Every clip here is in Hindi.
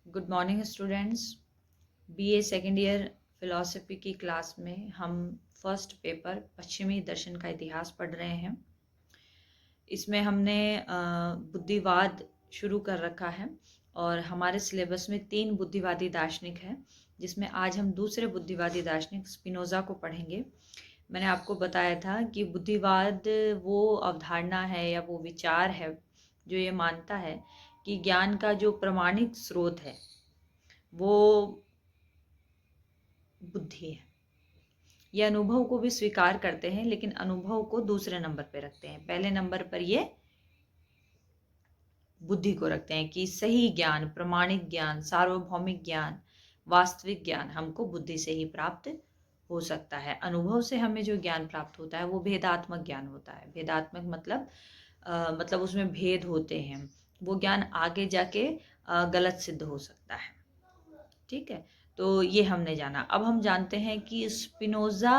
Good morning students. BA second year philosophy की क्लास में हम फर्स्ट पेपर पश्चिमी दर्शन का इतिहास पढ़ रहे हैं। इसमें हमने बुद्धिवाद शुरू कर रखा है और हमारे सिलेबस में 3 बुद्धिवादी दार्शनिक हैं, जिसमें आज हम दूसरे बुद्धिवादी दार्शनिक स्पिनोज़ा को पढ़ेंगे। मैंने आपको बताया था कि बुद्धिवाद वो अवधारणा है या वो विचार है जो ये मानता है कि ज्ञान का जो प्रमाणिक स्रोत है वो बुद्धि है। ये अनुभव को भी स्वीकार करते हैं, लेकिन अनुभव को दूसरे नंबर पे रखते हैं। पहले नंबर पर ये बुद्धि को रखते हैं कि सही ज्ञान, प्रमाणिक ज्ञान, सार्वभौमिक ज्ञान, वास्तविक ज्ञान हमको बुद्धि से ही प्राप्त हो सकता है। अनुभव से हमें जो ज्ञान प्राप्त होता है वो भेदात्मक ज्ञान होता है। भेदात्मक मतलब उसमें भेद होते हैं। वो ज्ञान आगे जाके गलत सिद्ध हो सकता है। ठीक है, तो ये हमने जाना। अब हम जानते हैं कि स्पिनोज़ा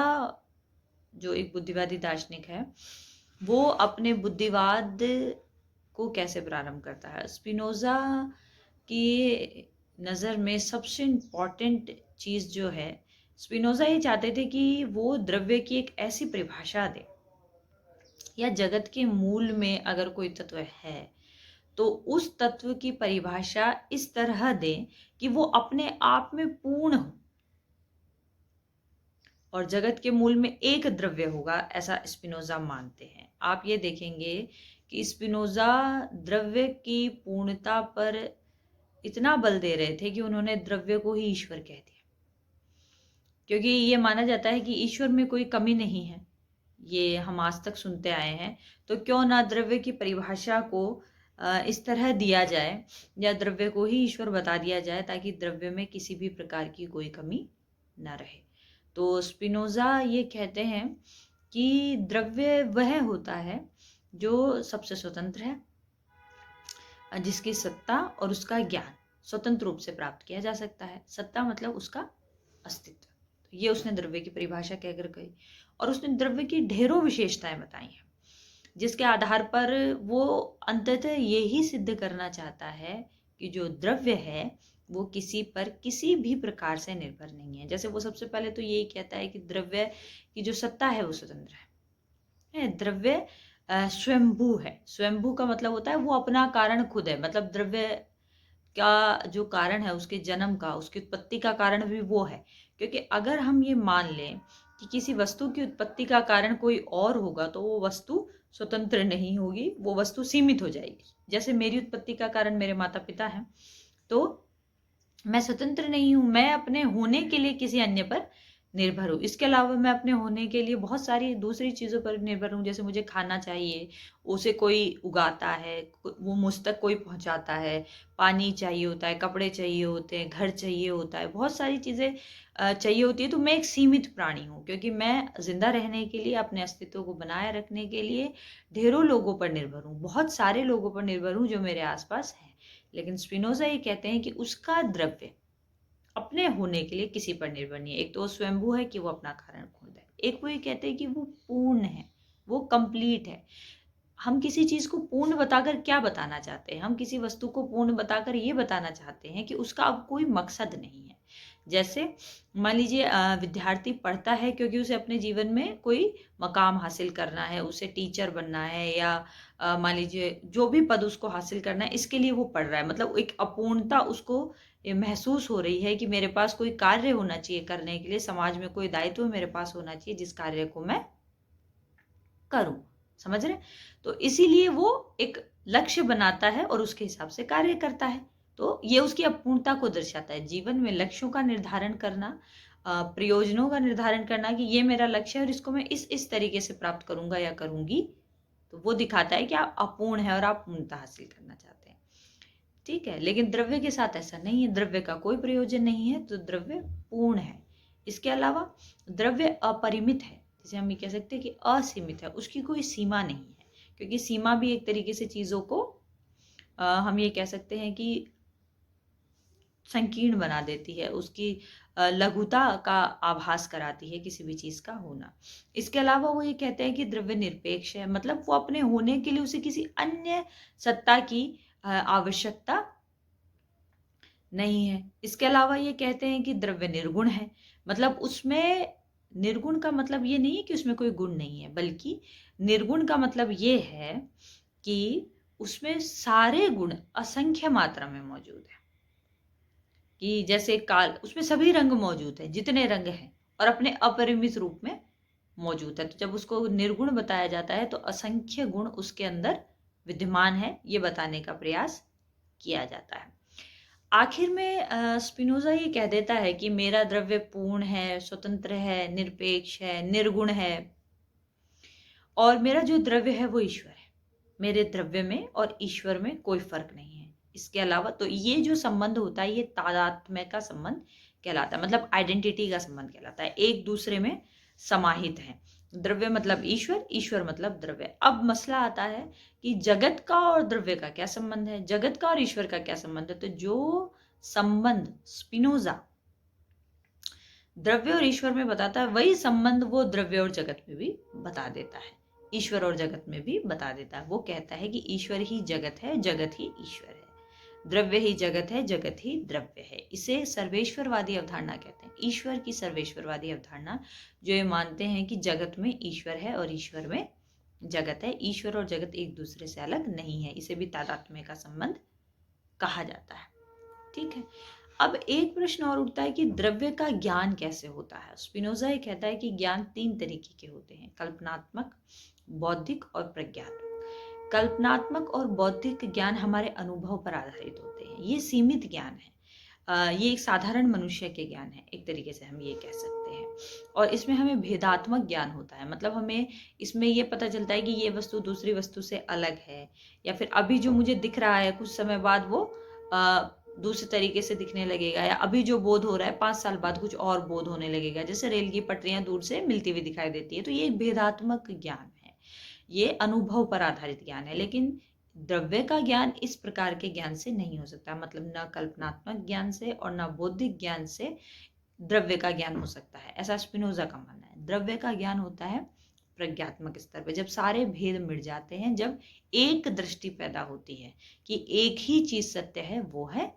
जो एक बुद्धिवादी दार्शनिक है वो अपने बुद्धिवाद को कैसे प्रारंभ करता है। स्पिनोज़ा की नज़र में सबसे इम्पॉर्टेंट चीज़ जो है, स्पिनोज़ा ये चाहते थे कि वो द्रव्य की एक ऐसी परिभाषा दे या जगत के मूल में अगर कोई तत्व है तो उस तत्व की परिभाषा इस तरह दे कि वो अपने आप में पूर्ण हो और जगत के मूल में एक द्रव्य होगा, ऐसा स्पिनोज़ा मानते हैं। आप ये देखेंगे कि स्पिनोज़ा द्रव्य की पूर्णता पर इतना बल दे रहे थे कि उन्होंने द्रव्य को ही ईश्वर कह दिया, क्योंकि ये माना जाता है कि ईश्वर में कोई कमी नहीं है। ये हम आज तक सुनते आए हैं, तो क्यों ना द्रव्य की परिभाषा को इस तरह दिया जाए या द्रव्य को ही ईश्वर बता दिया जाए ताकि द्रव्य में किसी भी प्रकार की कोई कमी न रहे। तो स्पिनोज़ा ये कहते हैं कि द्रव्य वह होता है जो सबसे स्वतंत्र है, जिसकी सत्ता और उसका ज्ञान स्वतंत्र रूप से प्राप्त किया जा सकता है। सत्ता मतलब उसका अस्तित्व। तो ये उसने द्रव्य की परिभाषा कहकर कही और उसने द्रव्य की ढेरों विशेषताएं बताई हैं, जिसके आधार पर वो अंततः यही सिद्ध करना चाहता है कि जो द्रव्य है वो किसी पर किसी भी प्रकार से निर्भर नहीं है। जैसे वो सबसे पहले तो यही कहता है कि द्रव्य की जो सत्ता है वो स्वतंत्र है। द्रव्य स्वयंभू है। स्वयंभू का मतलब होता है वो अपना कारण खुद है। मतलब द्रव्य का जो कारण है, उसके जन्म का, उसकी उत्पत्ति का कारण भी वो है। क्योंकि अगर हम ये मान लें कि किसी वस्तु की उत्पत्ति का कारण कोई और होगा तो वो वस्तु स्वतंत्र नहीं होगी, वो वस्तु सीमित हो जाएगी। जैसे मेरी उत्पत्ति का कारण मेरे माता पिता हैं, तो मैं स्वतंत्र नहीं हूँ, मैं अपने होने के लिए किसी अन्य पर निर्भर हूँ। इसके अलावा मैं अपने होने के लिए बहुत सारी दूसरी चीज़ों पर निर्भर हूँ। जैसे मुझे खाना चाहिए, उसे कोई उगाता है, वो मुझ तक कोई पहुँचाता है। पानी चाहिए होता है, कपड़े चाहिए होते हैं, घर चाहिए होता है, बहुत सारी चीज़ें चाहिए होती है। तो मैं एक सीमित प्राणी हूँ, क्योंकि मैं जिंदा रहने के लिए, अपने अस्तित्व को बनाए रखने के लिए ढेरों लोगों पर निर्भर हूँ, बहुत सारे लोगों पर निर्भर हूँ जो मेरे आसपास हैं। लेकिन स्पिनोज़ा ये कहते हैं कि उसका द्रव्य अपने होने के लिए किसी पर निर्भर नहीं है। एक तो वो स्वयंभू है कि वो अपना कारण खुद है, एक वो ये कहते हैं कि वो पूर्ण है, वो कंप्लीट है। हम किसी चीज को पूर्ण बताकर क्या बताना चाहते हैं? हम किसी वस्तु को पूर्ण बताकर ये बताना चाहते हैं कि उसका अब कोई मकसद नहीं है। जैसे मान लीजिए विद्यार्थी पढ़ता है क्योंकि उसे अपने जीवन में कोई मकाम हासिल करना है, उसे टीचर बनना है, या मान लीजिए जो भी पद उसको हासिल करना है, इसके लिए वो पढ़ रहा है। मतलब एक अपूर्णता उसको ये महसूस हो रही है कि मेरे पास कोई कार्य होना चाहिए करने के लिए, समाज में कोई दायित्व मेरे पास होना चाहिए जिस कार्य को मैं करूं। समझ रहे? तो इसीलिए वो एक लक्ष्य बनाता है और उसके हिसाब से कार्य करता है। तो ये उसकी अपूर्णता को दर्शाता है। जीवन में लक्ष्यों का निर्धारण करना, प्रयोजनों का निर्धारण करना कि ये मेरा लक्ष्य है और इसको मैं इस तरीके से प्राप्त करूंगा या करूंगी, तो वो दिखाता है कि आप अपूर्ण है और आप पूर्णता हासिल करना चाहते हैं। ठीक है, लेकिन द्रव्य के साथ ऐसा नहीं है। द्रव्य का कोई प्रयोजन नहीं है, तो द्रव्य पूर्ण है। इसके अलावा द्रव्य अपरिमित है। जैसे हम ये कह सकते हैं कि असीमित है, उसकी कोई सीमा नहीं है। क्योंकि सीमा भी एक तरीके से चीजों को हम ये कह सकते हैं कि संकीर्ण बना देती है, उसकी लघुता का आभास कराती है किसी भी चीज का होना। इसके अलावा वो ये कहते हैं कि द्रव्य निरपेक्ष है। मतलब वो अपने होने के लिए उसे किसी अन्य सत्ता की आवश्यकता नहीं है। इसके अलावा ये कहते हैं कि द्रव्य निर्गुण है, मतलब उसमें निर्गुण का मतलब ये नहीं है कि उसमें कोई गुण नहीं है, बल्कि निर्गुण का मतलब ये है कि उसमें सारे गुण असंख्य मात्रा में मौजूद है। कि जैसे काल, उसमें सभी रंग मौजूद है, जितने रंग हैं, और अपने अपरिमित रूप में मौजूद है। तो जब उसको निर्गुण बताया जाता है तो असंख्य गुण उसके अंदर विद्यमान है, ये बताने का प्रयास किया जाता है। आखिर में स्पिनोजा ये कह देता है कि मेरा द्रव्य पूर्ण है, स्वतंत्र है, निरपेक्ष है, निर्गुण है, और मेरा जो द्रव्य है वो ईश्वर है। मेरे द्रव्य में और ईश्वर में कोई फर्क नहीं है। इसके अलावा तो ये जो संबंध होता है ये तादात्म्य का संबंध कहलाता है, मतलब आइडेंटिटी का संबंध कहलाता है, एक दूसरे में समाहित है। द्रव्य मतलब ईश्वर, ईश्वर मतलब द्रव्य। अब मसला आता है कि जगत का और द्रव्य का क्या संबंध है, जगत का और ईश्वर का क्या संबंध है। तो जो संबंध स्पिनोजा द्रव्य और ईश्वर में बताता है, वही संबंध वो द्रव्य और जगत में भी बता देता है, ईश्वर और जगत में भी बता देता है। वो कहता है कि ईश्वर ही जगत है, जगत ही ईश्वर है, द्रव्य ही जगत है, जगत ही द्रव्य है। इसे सर्वेश्वरवादी अवधारणा कहते हैं, ईश्वर की सर्वेश्वरवादी अवधारणा, जो ये मानते हैं कि जगत में ईश्वर है और ईश्वर में जगत है। ईश्वर और जगत एक दूसरे से अलग नहीं है, इसे भी तादात्म्य का संबंध कहा जाता है। ठीक है। अब एक प्रश्न और उठता है कि द्रव्य का ज्ञान कैसे होता है। स्पिनोजा ये कहता है कि ज्ञान 3 तरीके के होते हैं, कल्पनात्मक, बौद्धिक और प्रज्ञात्मक। कल्पनात्मक और बौद्धिक ज्ञान हमारे अनुभव पर आधारित होते हैं, ये सीमित ज्ञान है। ये एक साधारण मनुष्य के ज्ञान है, एक तरीके से हम ये कह सकते हैं। और इसमें हमें भेदात्मक ज्ञान होता है, मतलब हमें इसमें ये पता चलता है कि ये वस्तु दूसरी वस्तु से अलग है, या फिर अभी जो मुझे दिख रहा है कुछ समय बाद वो दूसरे तरीके से दिखने लगेगा, या अभी जो बोध हो रहा है 5 साल बाद कुछ और बोध होने लगेगा। जैसे रेल की पटरियां दूर से मिलती हुई दिखाई देती है, तो ये एक भेदात्मक ज्ञान है, ये अनुभव पर आधारित ज्ञान है। लेकिन द्रव्य का ज्ञान इस प्रकार के ज्ञान से नहीं हो सकता, मतलब न कल्पनात्मक ज्ञान से और न बौद्धिक ज्ञान से द्रव्य का ज्ञान हो सकता है, ऐसा स्पिनोजा का मानना है। द्रव्य का ज्ञान होता है प्रज्ञात्मक स्तर पर, जब सारे भेद मिट जाते हैं, जब एक दृष्टि पैदा होती है कि एक ही चीज सत्य है, वो है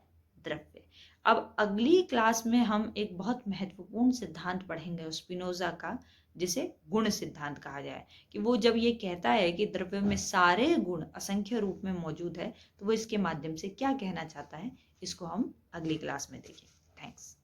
द्रव्य। अब अगली क्लास में हम एक बहुत महत्वपूर्ण सिद्धांत पढ़ेंगे स्पिनोजा का, जिसे गुण सिद्धांत कहा जाए, कि वो जब ये कहता है कि द्रव्य में सारे गुण असंख्य रूप में मौजूद है, तो वो इसके माध्यम से क्या कहना चाहता है, इसको हम अगली क्लास में देखेंगे। थैंक्स।